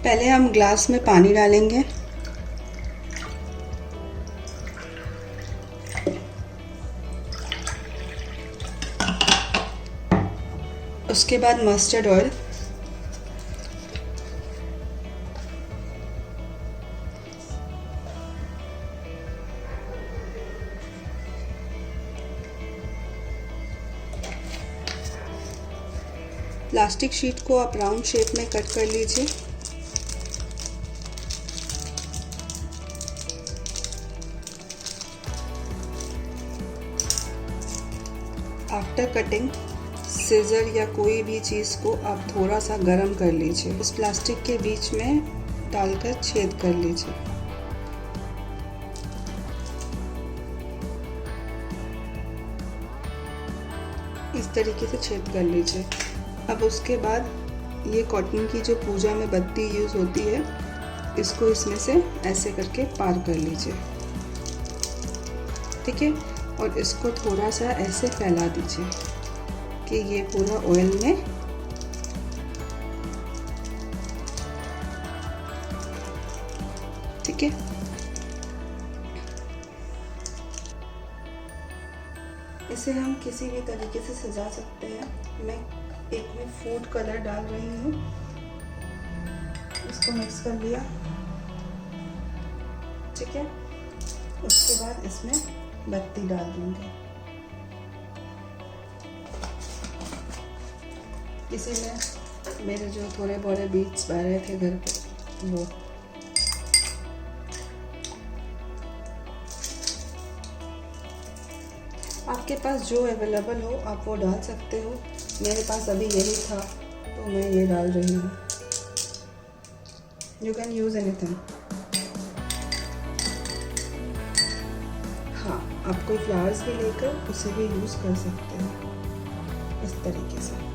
पहले हम ग्लास में पानी डालेंगे। उसके बाद मस्टर्ड ऑयल, प्लास्टिक शीट को आप राउंड शेप में कट कर लीजिए। आफ्टर कटिंग सीजर या कोई भी चीज़ को आप थोड़ा सा गरम कर लीजिए। इस प्लास्टिक के बीच में डालकर छेद कर लीजिए। इस तरीके से छेद कर लीजिए। अब उसके बाद ये कॉटन की जो पूजा में बत्ती यूज़ होती है, इसको इसमें से ऐसे करके पार कर लीजिए। ठीक है, और इसको थोड़ा सा ऐसे फैला दीजिए कि ये पूरा ऑयल में ठीक है। इसे हम किसी भी तरीके से सजा सकते हैं। मैं एक में फूड कलर डाल रही हूँ, इसको मिक्स कर लिया। ठीक है, उसके बाद इसमें बत्ती डाल दूंगी। इसी में मेरे जो थोड़े बड़े बीट्स बह रहे थे घर पे, वो आपके पास जो अवेलेबल हो आप वो डाल सकते हो। मेरे पास अभी यही था तो मैं ये डाल रही हूँ। You can use anything. हाँ, आप कोई फ्लावर्स भी लेकर उसे भी यूज़ कर सकते हो इस तरीके से।